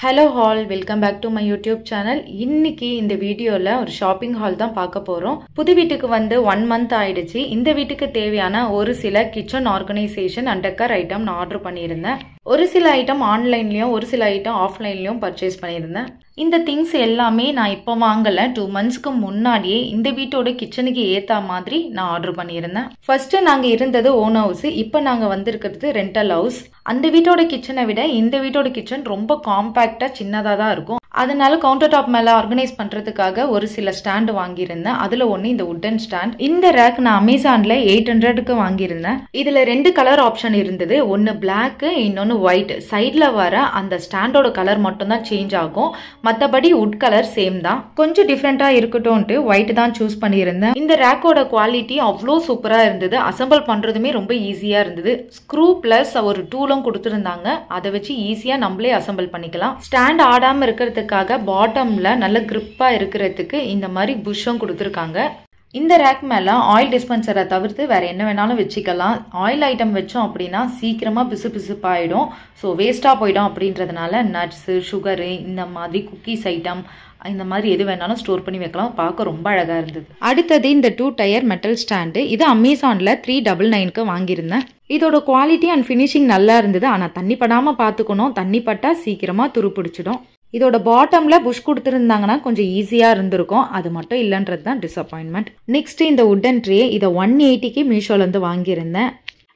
Hello all, welcome back to my YouTube channel. இன்னைக்கு இந்த வீடியோல ஒரு ஷாப்பிங் ஹால் தான் பார்க்க போறோம். புது வீட்டுக்கு வந்து 1 month ஆயிடுச்சு. இந்த வீட்டுக்கு தேவையான ஒரு சில kitchen organisation and decker item நான் ஆர்டர் பண்ணியிருந்தேன். ஒரு சில ஐட்டம் ஆன்லைன்லயும் ஒரு சில ஐட்டம் ஆஃப்லைன்லயும் பர்ச்சேஸ் பண்ணியிருந்தேன். இந்த திங்ஸ் எல்லாமே நான் இப்போ வாங்கல, 2 monthsக்கு முன்னாடியே இந்த வீட்டோட கிச்சனுக்கு ஏத்தா மாதிரி நான் ஆர்டர் பண்ணியிருந்தேன். ஃபர்ஸ்ட் நாங்க இருந்தது ஓன் ஹவுஸ், இப்போ நாங்க வந்திருக்கிறது ரெண்டல் ஹவுஸ். அந்த வீட்டோட கிச்சனை விட இந்த வீட்டோட கிச்சன் ரொம்ப காம்பாக்டா சின்னதா தான் இருக்கும். அதனால கவுண்டர் டாப் மேல ஆர்கனைஸ் பண்றதுக்காக ஒரு சில ஸ்டாண்ட் வாங்கியிருந்தேன். அதுல ஒன்னு இந்த வுட்டன் ஸ்டாண்ட். இந்த ரேக் நான் அமேசான்ல 800க்கு வாங்கியிருந்தேன். இதுல 2 கலர் ஆப்ஷன் இருந்தது, ஒன்னு பிளாக் இன்னொன்னு ஒயிட். சைட்ல வர அந்த ஸ்டாண்டோட கலர் மட்டும் தான் சேஞ்ச் ஆகும், மத்தபடி வுட் கலர் சேம் தான். கொஞ்சம் டிஃப்ரெண்டா இருக்கட்டும்ட்டு ஒயிட் தான் சூஸ் பண்ணியிருந்தேன். இந்த ரேக்கோட குவாலிட்டி அவ்வளோ சூப்பரா இருந்தது. அசம்பிள் பண்றதுமே ரொம்ப ஈஸியா இருந்தது. ஸ்க்ரூ பிளஸ் ஒரு டூலும் கொடுத்துருந்தாங்க, அதை வச்சு ஈஸியா நம்மளே அசம்பிள் பண்ணிக்கலாம். ஸ்டாண்ட் ஆடாம இருக்கிறதுக்காக பாட்டம்ல நல்ல கிரிப்பா இருக்கிறதுக்கு இந்த மாதிரி புஷ்ஷும் கொடுத்துருக்காங்க. இந்த ரேக் மேல ஆயில் டிஸ்பென்சரை தவிர்த்து வேற என்ன வேணாலும் வச்சுக்கலாம். ஆயில் ஐட்டம் வச்சோம் அப்படின்னா சீக்கிரமா பிசு பிசுப்பாயிடும், ஸோ வேஸ்டா போயிடும். அப்படின்றதுனால நட்ஸ், சுகரு, இந்த மாதிரி குக்கீஸ் ஐட்டம், இந்த மாதிரி எது வேணாலும் ஸ்டோர் பண்ணி வைக்கலாம். பார்க்க ரொம்ப அழகா இருந்தது. அடுத்தது இந்த 2 டயர் மெட்டல் ஸ்டாண்டு. இது அமேசான்ல 399க்கு வாங்கியிருந்தேன். இதோட குவாலிட்டி அண்ட் ஃபினிஷிங் நல்லா இருந்தது. ஆனா தண்ணி படாம பாத்துக்கணும், தண்ணி பட்டா சீக்கிரமா துரு பிடிச்சிடும். இதோட பாட்டம்ல புஷ் கொடுத்துருந்தாங்கன்னா கொஞ்சம் ஈஸியா இருந்திருக்கும், அது மட்டும் இல்லைன்றது தான் டிசப்பாயின்மெண்ட். நெக்ஸ்ட் இந்த வுட்டன் ட்ரே, இதை 180க்கு மீஷோல இருந்து வாங்கியிருந்தேன்.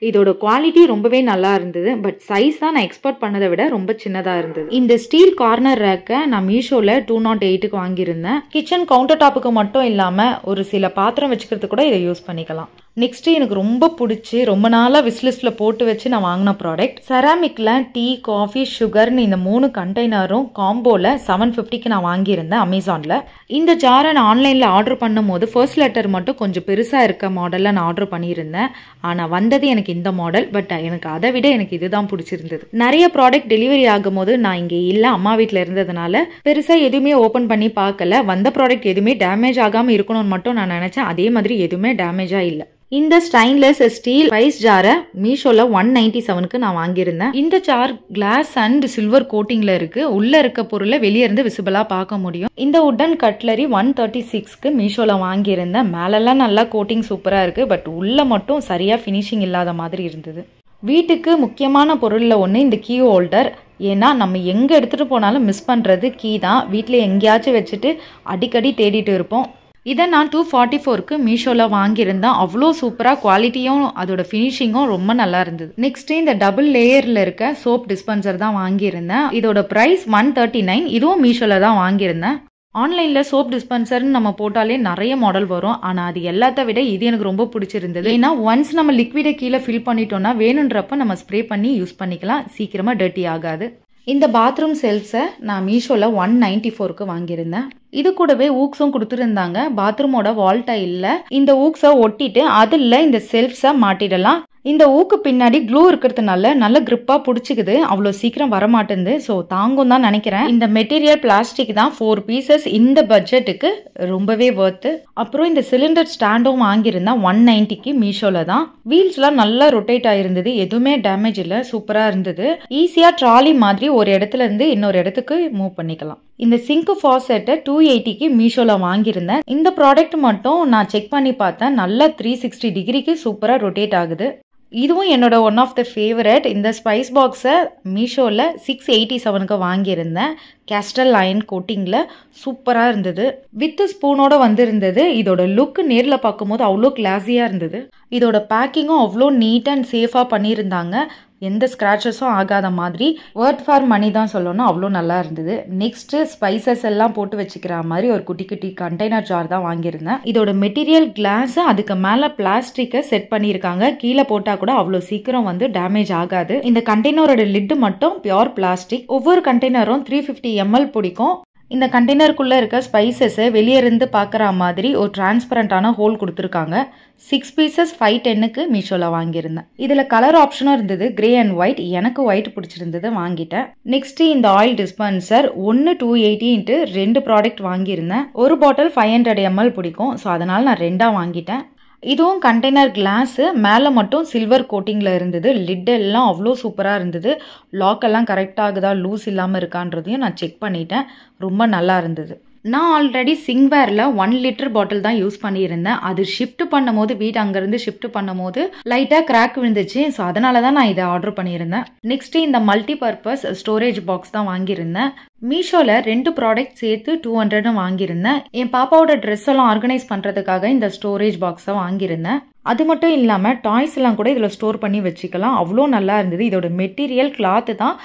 இதோட குவாலிட்டி ரொம்பவே நல்லா இருந்தது, பட் சைஸ் தான் நான் எக்ஸ்பெக்ட் பண்ணதை விட ரொம்ப சின்னதா இருந்தது. இந்த ஸ்டீல் கார்னர் ரேக்கை நான் மீஷோல 208க்கு வாங்கியிருந்தேன். கிச்சன் கவுண்டர் டாப்புக்கு மட்டும் இல்லாம ஒரு சில பாத்திரம் வச்சுக்கிறது கூட இதை யூஸ் பண்ணிக்கலாம். நெக்ஸ்ட் எனக்கு ரொம்ப பிடிச்சி ரொம்ப நாளா விஸ்லிஸ்ட்ல போட்டு வச்சு நான் வாங்கின ப்ராடக்ட், செராமிக்ல டீ, காஃபி, சுகர்னு இந்த 3 கண்டெய்னரும் காம்போல 750க்கு நான் வாங்கியிருந்தேன் அமேசான்ல. இந்த ஜாரை நான் ஆன்லைன்ல ஆர்டர் பண்ணும் போது ஃபர்ஸ்ட் லெட்டர் மட்டும் கொஞ்சம் பெருசா இருக்க மாடல்ல நான் ஆர்டர் பண்ணியிருந்தேன். ஆனா வந்தது எனக்கு இந்த மாடல், பட் எனக்கு அதை விட எனக்கு இதுதான் பிடிச்சிருந்தது. நிறைய ப்ராடக்ட் டெலிவரி ஆகும் போது நான் இங்க இல்ல, அம்மா வீட்டுல இருந்ததுனால பெருசா எதுவுமே ஓபன் பண்ணி பார்க்கல. வந்த ப்ராடக்ட் எதுவுமே டேமேஜ் ஆகாம இருக்கணும்னு மட்டும் நான் நினைச்சேன். அதே மாதிரி எதுவுமே டேமேஜா இல்ல. இந்த ஸ்டைன்லெஸ் ஸ்டீல் ஸ்பைஸ் ஜாரை மீஷோல 197க்கு நான் வாங்கியிருந்தேன். இந்த ஜார் கிளாஸ் அண்ட் சில்வர் கோட்டிங்ல இருக்கு. உள்ள இருக்க பொருளை வெளியே இருந்து விசிபிளா பார்க்க முடியும். இந்த வுட்டன் கட்லரி 136க்கு மீஷோல வாங்கியிருந்தேன். மேலெல்லாம் நல்லா கோட்டிங் சூப்பரா இருக்கு, பட் உள்ள மட்டும் சரியா ஃபினிஷிங் இல்லாத மாதிரி இருந்தது. வீட்டுக்கு முக்கியமான பொருள்ல ஒன்று இந்த கீ ஹோல்டர். ஏன்னா நம்ம எங்க எடுத்துட்டு போனாலும் மிஸ் பண்றது கீ தான். வீட்டில் எங்கேயாச்சும் வச்சுட்டு அடிக்கடி தேடிட்டு இருப்போம். இதை நான் 244க்கு மீஷோல வாங்கியிருந்தேன். அவ்வளோ சூப்பரா குவாலிட்டியும் அதோட ஃபினிஷிங்கும் ரொம்ப நல்லா இருந்தது. நெக்ஸ்ட் இந்த டபுள் லேயர்ல இருக்க சோப் டிஸ்பென்சர் தான் வாங்கியிருந்தேன். இதோட பிரைஸ் 139. இதுவும் மீஷோல தான் வாங்கியிருந்தேன். ஆன்லைன்ல சோப் டிஸ்பென்சர்னு நம்ம போட்டாலே நிறைய மாடல் வரும், ஆனா அது எல்லாத்த விட இது எனக்கு ரொம்ப பிடிச்சிருந்தது. ஏன்னா ஒன்ஸ் நம்ம லிக்விடை கீழே ஃபில் பண்ணிட்டோம்னா வேணுன்றப்ப நம்ம ஸ்ப்ரே பண்ணி யூஸ் பண்ணிக்கலாம், சீக்கிரமா டர்ட்டி ஆகாது. இந்த பாத்ரூம் செல்ஃப்ஸை நான் மீஷோல 194க்கு வாங்கியிருந்தேன். இது கூடவே ஊக்ஸும் கொடுத்துருந்தாங்க. பாத்ரூமோட வால் டைல்ல இந்த ஊக்ஸை ஒட்டிட்டு அதுல இந்த செல்ஃப்ஸை மாட்டிடலாம். இந்த ஊக்கு பின்னாடி க்ளூ இருக்கிறதுனால நல்ல கிரிப்பா பிடிச்சிக்குது, அவ்வளோ சீக்கிரம் வரமாட்டேங்குது. ஸோ தாங்கும் தான் நினைக்கிறேன். இந்த மெட்டீரியல் பிளாஸ்டிக் தான், 4 பீசஸ் இந்த பட்ஜெட்டுக்கு ரொம்பவே வர்த்து. அப்புறம் இந்த சிலிண்டர் ஸ்டாண்டும் வாங்கியிருந்தேன் 190க்கு மீஷோல தான். வீல்ஸ்லாம் நல்லா ரொட்டேட் ஆயிருந்தது, எதுவுமே டேமேஜ் இல்லை, சூப்பரா இருந்தது. ஈஸியா ட்ராலி மாதிரி ஒரு இடத்துல இருந்து இன்னொரு இடத்துக்கு மூவ் பண்ணிக்கலாம். இந்த சிங்க் ஃபாசெட்டை 280க்கு மீஷோல வாங்கியிருந்தேன். இந்த ப்ராடக்ட் மட்டும் நான் செக் பண்ணி பார்த்தேன், நல்லா 360 டிகிரிக்கு சூப்பரா ரொட்டேட் ஆகுது. இதுவும் என்னோட ஒன் ஆஃப் த ஃபேவரட். இந்த ஸ்பைஸ் பாக்ஸை மீஷோவில் 687க்கு வாங்கியிருந்தேன். கேஸ்டல் அயன் கோட்டிங்கில் சூப்பராக இருந்தது. வித் ஸ்பூனோட வந்திருந்தது. இதோட லுக் நேரில் பார்க்கும்போது அவ்வளோ கிளாஸியாக இருந்தது. இதோட பேக்கிங்கும் அவ்வளோ நீட் அண்ட் சேஃபாக பண்ணியிருந்தாங்க, எந்த ஸ்க்ராச்சஸும் ஆகாத மாதிரி. வர்த் ஃபார் மணி தான் சொல்லணும், அவ்வளோ நல்லா இருந்தது. நெக்ஸ்ட் ஸ்பைசஸ் எல்லாம் போட்டு வச்சுக்கிற மாதிரி ஒரு குட்டி குட்டி கண்டெய்னர் ஜார் தான் வாங்கியிருந்தேன். இதோட மெட்டீரியல் கிளாஸ், அதுக்கு மேல பிளாஸ்டிக்கை செட் பண்ணியிருக்காங்க. கீழே போட்டா கூட அவ்வளோ சீக்கிரம் வந்து டேமேஜ் ஆகாது. இந்த கண்டெய்னரோட லிட் மட்டும் பியோர் பிளாஸ்டிக். ஒவ்வொரு கண்டெய்னரும் 350 ml பிடிக்கும். இந்த கண்டெய்னருக்குள்ள இருக்க ஸ்பைசஸை வெளியே இருந்து பார்க்குற மாதிரி ஒரு டிரான்ஸ்பரண்டான ஹோல் கொடுத்துருக்காங்க. 6 பீசஸ் 510க்கு மீஷோல வாங்கியிருந்தேன். இதுல கலர் ஆப்ஷனும் இருந்தது, கிரே அண்ட் ஒயிட். எனக்கு ஒயிட் பிடிச்சிருந்தது, வாங்கிட்டேன். நெக்ஸ்ட் இந்த ஆயில் டிஸ்பென்சர் 1 280 2 ப்ராடக்ட் வாங்கியிருந்தேன். ஒரு பாட்டில் 500 ml பிடிக்கும், ஸோ அதனால நான் 2 வாங்கிட்டேன். இதுவும் கண்டெய்னர் கிளாஸு, மேலே மட்டும் சில்வர் கோட்டிங்கில் இருந்தது. லிட் எல்லாம் அவ்வளோ சூப்பராக இருந்தது. லாக் எல்லாம் கரெக்டாக ஆகுதா, லூஸ் இல்லாமல் இருக்கான்றதையும் நான் செக் பண்ணிட்டேன். ரொம்ப நல்லா இருந்தது. நான் ஆல்ரெடி சிங்வேரில் 1 லிட்டர் பாட்டில் தான் யூஸ் பண்ணியிருந்தேன். அது ஷிஃப்ட் பண்ணும் போது, வீடு அங்கேருந்து ஷிஃப்ட் பண்ணும் போது லைட்டாக கிராக் விழுந்துச்சு. ஸோ அதனால தான் நான் இதை ஆர்டர் பண்ணியிருந்தேன். நெக்ஸ்ட்டு இந்த மல்டி பர்பஸ் ஸ்டோரேஜ் பாக்ஸ் தான் வாங்கியிருந்தேன். மீஷோவில் 2 ப்ராடக்ட் சேர்த்து 200 வாங்கியிருந்தேன். என் பாப்பாவோட ட்ரெஸ் எல்லாம் ஆர்கனைஸ் பண்ணுறதுக்காக இந்த ஸ்டோரேஜ் பாக்ஸை வாங்கியிருந்தேன். அது மட்டும் இல்லாமல் டாய்ஸ் எல்லாம் கூட இதில் ஸ்டோர் பண்ணி வச்சுக்கலாம். அவ்வளோ நல்லா இருந்தது. இதோட மெட்டீரியல் கிளாத்து தான்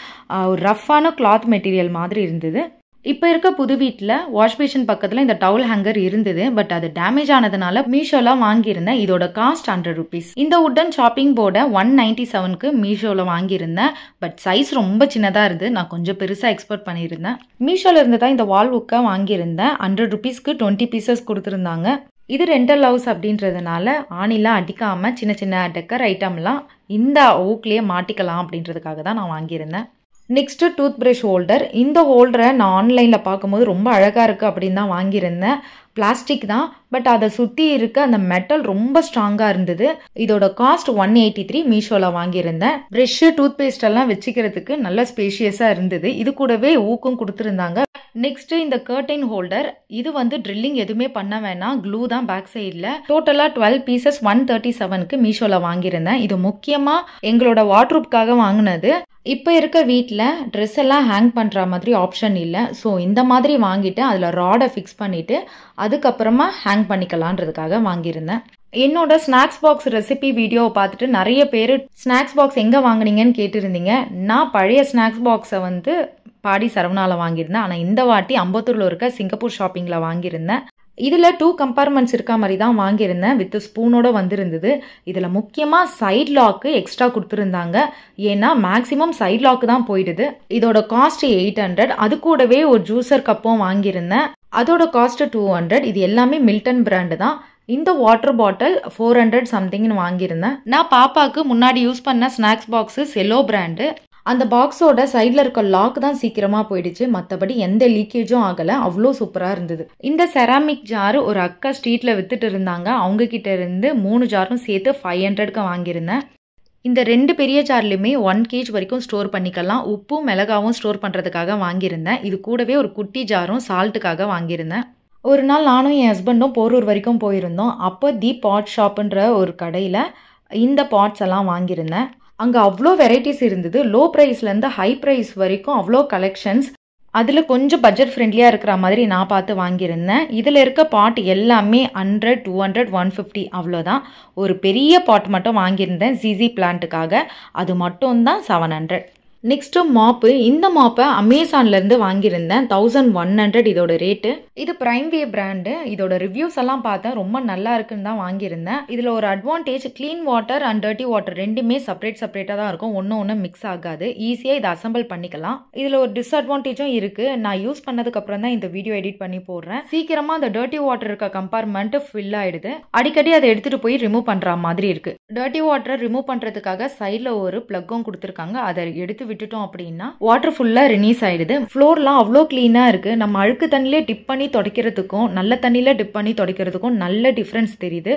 ஒரு ரஃப்பான கிளாத் மெட்டீரியல் மாதிரி இருந்தது. இப்போ இருக்க புது வீட்டில் வாஷ் பேஷன் பக்கத்தில் இந்த டவுல் ஹேங்கர் இருந்தது. பட் அது டேமேஜ் ஆனதுனால மீஷோலாம் வாங்கியிருந்தேன். இதோட காஸ்ட் 100 rupees. இந்த உட்டன் ஷாப்பிங் போர்டை 197க்கு மீஷோவில் வாங்கியிருந்தேன். பட் சைஸ் ரொம்ப சின்னதாக இருந்து நான் கொஞ்சம் பெருசாக எக்ஸ்பெக்ட் பண்ணியிருந்தேன். மீஷோவில் இருந்து தான் இந்த வால் புக்கை வாங்கியிருந்தேன். 100 rupeesக்கு 20 pieces கொடுத்துருந்தாங்க. இது ரெண்டல் ஹவுஸ் அப்படின்றதுனால ஆணிலாம் அடிக்காமல் சின்ன சின்ன டெக்கர் ஐட்டம்லாம் இந்த ஊக்லேயே மாட்டிக்கலாம் அப்படின்றதுக்காக தான் நான் வாங்கியிருந்தேன். Next tooth brush holder. இந்த ஹோல்டரை நான் ஆன்லைனில் பார்க்கும்போது ரொம்ப அழகாக இருக்குது அப்படின்னு தான் வாங்கியிருந்தேன். பிளாஸ்டிக் தான், பட் அதை சுற்றி இருக்க அந்த மெட்டல் ரொம்ப ஸ்ட்ராங்காக இருந்தது. இதோட காஸ்ட் 183 மீஷோவில் வாங்கியிருந்தேன். ப்ரெஷ்ஷு, டூத் பேஸ்ட் எல்லாம் வச்சுக்கிறதுக்கு நல்ல ஸ்பேஷியஸாக இருந்தது. இது கூடவே ஊக்கும் கொடுத்துருந்தாங்க. நெக்ஸ்ட்டு இந்த கர்டைன் ஹோல்டர். இது வந்து ட்ரில்லிங் எதுவுமே பண்ண வேணாம், க்ளூ தான் பேக் சைடில். டோட்டலாக 12 pieces 137க்கு மீஷோவில் வாங்கியிருந்தேன். இது முக்கியமாக எங்களோட வார்ட்ரூப்காக வாங்கினது. இப்போ இருக்க வீட்டில் ட்ரெஸ் எல்லாம் ஹேங் பண்ணுற மாதிரி ஆப்ஷன் இல்லை. ஸோ இந்த மாதிரி வாங்கிட்டு அதில் ராடை ஃபிக்ஸ் பண்ணிவிட்டு அதுக்கப்புறமா ஹேங் பண்ணிக்கலான்றதுக்காக வாங்கியிருந்தேன். என்னோட ஸ்நாக்ஸ் பாக்ஸ் ரெசிபி வீடியோவை பார்த்துட்டு நிறைய பேர் ஸ்நாக்ஸ் பாக்ஸ் எங்கே வாங்கினீங்கன்னு கேட்டிருந்தீங்க. நான் பழைய ஸ்நாக்ஸ் பாக்ஸை வந்து பாடி சரவணாவில் வாங்கியிருந்தேன். ஆனால் இந்த வாட்டி அம்பத்தூரில் இருக்க சிங்கப்பூர் ஷாப்பிங்கில் வாங்கியிருந்தேன். இதில் 2 கம்பார்ட்மெண்ட்ஸ் இருக்க மாதிரி தான் வாங்கியிருந்தேன். வித் ஸ்பூனோட வந்திருந்தது. இதில் முக்கியமாக சைட் லாக்கு எக்ஸ்ட்ரா கொடுத்துருந்தாங்க. ஏன்னா மேக்ஸிமம் சைட் லாக்கு தான் போயிடுது. இதோட காஸ்ட் 800. அது கூடவே ஒரு ஜூஸர் கப்பும் வாங்கியிருந்தேன். அதோட காஸ்ட் 200. இது எல்லாமே மில்டன் பிராண்டு தான். இந்த வாட்டர் பாட்டில் 400 சம்திங்னு வாங்கியிருந்தேன். நான் பாப்பாவுக்கு முன்னாடி யூஸ் பண்ண ஸ்நாக்ஸ் பாக்ஸு செலோ பிராண்டு. அந்த பாக்ஸோட சைடில் இருக்க லாக் தான் சீக்கிரமாக போயிடுச்சு. மற்றபடி எந்த லீக்கேஜும் ஆகலை. அவ்வளோ சூப்பராக இருந்தது. இந்த செராமிக் ஜாரு ஒரு அக்கா ஸ்ட்ரீட்டில் வித்துட்டு இருந்தாங்க. அவங்க கிட்ட இருந்து 3 ஜாரும் சேர்த்து 500க்கு வாங்கியிருந்தேன். இந்த 2 பெரிய ஜார்லையுமே 1 kg வரைக்கும் ஸ்டோர் பண்ணிக்கலாம். உப்பும் மிளகாவும் ஸ்டோர் பண்ணுறதுக்காக வாங்கியிருந்தேன். இது கூடவே ஒரு குட்டி ஜாரும் சால்ட்டுக்காக வாங்கியிருந்தேன். ஒரு நாள் நானும் என் ஹஸ்பண்டும் போரூர் வரைக்கும் போயிருந்தோம். அப்போ தி பாட் ஷாப்புன்ற ஒரு கடையில் இந்த பாட்ஸ் எல்லாம் வாங்கியிருந்தேன். அங்கே அவ்வளோ வெரைட்டிஸ் இருந்தது. லோ ப்ரைஸ்லேருந்து ஹை ப்ரைஸ் வரைக்கும் அவ்வளோ கலெக்ஷன்ஸ். அதில் கொஞ்சம் பட்ஜெட் ஃப்ரெண்ட்லியாக இருக்கிற மாதிரி நான் பார்த்து வாங்கியிருந்தேன். இதில் இருக்க பாட் எல்லாமே 100, 200, 150 அவ்வளோதான். ஒரு பெரிய பாட் மட்டும் வாங்கியிருந்தேன் ஜிசி பிளான்ட்டுக்காக. அது மட்டும் தான் 700. நெக்ஸ்ட்டு மாப்பு. இந்த மாப்பை அமேசான்லேருந்து வாங்கியிருந்தேன். 1100 இதோட ரேட்டு. இது பிரைம் வே பிராண்டு. இதோட ரிவ்யூஸ் எல்லாம் பார்த்தேன், ரொம்ப நல்லா இருக்குன்னு தான் வாங்கியிருந்தேன். இதில் ஒரு advantage, clean water and dirty water ரெண்டுமே செப்பரேட்டாக தான் இருக்கும். ஒன்று மிக்ஸ் ஆகாது. ஈஸியாக இதை அசம்பிள் பண்ணிக்கலாம். இதில் ஒரு டிஸ்அட்வான்டேஜும் இருக்குது. நான் யூஸ் பண்ணதுக்கப்புறம் தான் இந்த வீடியோ எடிட் பண்ணி போடுறேன். சீக்கிரமாக அந்த டர்ட்டி வாட்டர் இருக்க கம்பார்ட்மெண்ட் ஃபில் ஆகிடுது. அடிக்கடி அதை எடுத்துகிட்டு போய் ரிமூவ் பண்ணுற மாதிரி இருக்குது. டர்ட்டி வாட்டரை ரிமூவ் பண்ணுறதுக்காக சைடில் ஒரு ப்ளக்கும் கொடுத்துருக்காங்க. அதை எடுத்து விட்டுட்டோம் அப்படின்னா வாட்டர் ஃபுல்லா ரிலீஸ் ஆயிடுது. ஃப்ளோர்லாம் அவ்வளோ கிளீனா இருக்கு. நம்ம அழுக்கு தண்ணியில டிப் பண்ணி துடைக்கிறதுக்கும் நல்ல தண்ணியில டிப் பண்ணி துடைக்கிறதுக்கும் நல்ல டிஃபரன்ஸ் தெரியுது.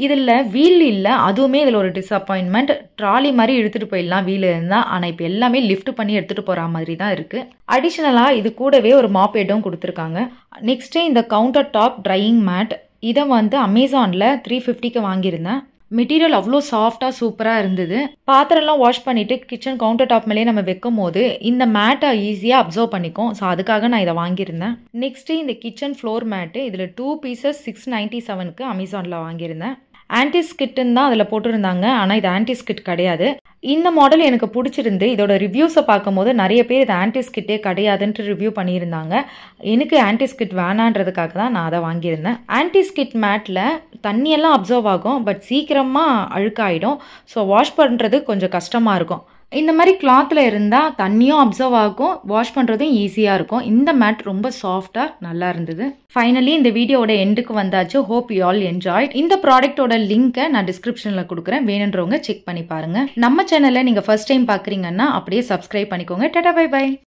இதில் வீல் இல்லை, அதுவுமே இதில் ஒரு டிஸப்பாயின்மெண்ட். ட்ராலி மாதிரி எடுத்துட்டு போயிடலாம் வீல் இருந்தா. ஆனால் இப்போ எல்லாமே லிஃப்ட் பண்ணி எடுத்துட்டு போற மாதிரி தான் இருக்கு. அடிஷனலா இது கூடவே ஒரு மாப் ஹெட்டும் கொடுத்துருக்காங்க. நெக்ஸ்ட் இந்த கவுண்டர் டாப் ட்ரையிங் மேட். இதை வந்து அமேசான்ல 350க்கு வாங்கியிருந்தேன். மெட்டீரியல் அவ்வளோ சாஃப்டாக சூப்பராக இருந்தது. பாத்திரம்லாம் வாஷ் பண்ணிவிட்டு கிச்சன் கவுண்டர் டாப் மேலே நம்ம வைக்கும் போது இந்த மேட்டை ஈஸியாக அப்சர்வ் பண்ணிக்கும். ஸோ அதுக்காக நான் இதை வாங்கியிருந்தேன். நெக்ஸ்ட்டு இந்த கிச்சன் ஃப்ளோர் மேட்டு. இதில் 2 pieces 697க்கு அமேசானில் வாங்கியிருந்தேன். ஆன்டிஸ்கிட்டுன்னு தான் அதில் போட்டிருந்தாங்க. ஆனால் இது ஆன்டிஸ்கிட் கிடையாது. இந்த மாடல் எனக்கு பிடிச்சிருந்து. இதோட ரிவ்யூஸை பார்க்கும்போது நிறைய பேர் இது ஆன்டிஸ்கிட்டே கிடையாதுன்ட்டு ரிவ்யூ பண்ணியிருந்தாங்க. எனக்கு ஆன்டிஸ்கிட் வேணான்றதுக்காக தான் நான் அதை வாங்கியிருந்தேன். ஆன்டிஸ்கிட் மேட்டில் தண்ணியெல்லாம் அப்சர்வ் ஆகும், பட் சீக்கிரமாக அழுக்காயிடும். ஸோ வாஷ் பண்ணுறது கொஞ்சம் கஷ்டமாக இருக்கும். இந்த மாதிரி கிளாத்தில் இருந்தால் தண்ணியும் அப்சர்வ் ஆகும், வாஷ் பண்ணுறதும் ஈஸியாக இருக்கும். இந்த மேட் ரொம்ப சாஃப்டாக நல்லா இருந்தது. ஃபைனலி இந்த வீடியோட எண்டுக்கு வந்தாச்சு. Hope you all enjoyed. இந்த ப்ராடக்ட்டோட லிங்க்கை நான் டிஸ்கிரிப்ஷனில் கொடுக்குறேன். வேணுன்றவங்க செக் பண்ணி பாருங்கள். நம்ம சேனலை நீங்கள் ஃபர்ஸ்ட் டைம் பார்க்குறீங்கன்னா அப்படியே சப்ஸ்கிரைப் பண்ணிக்கோங்க. டாடா பை பை.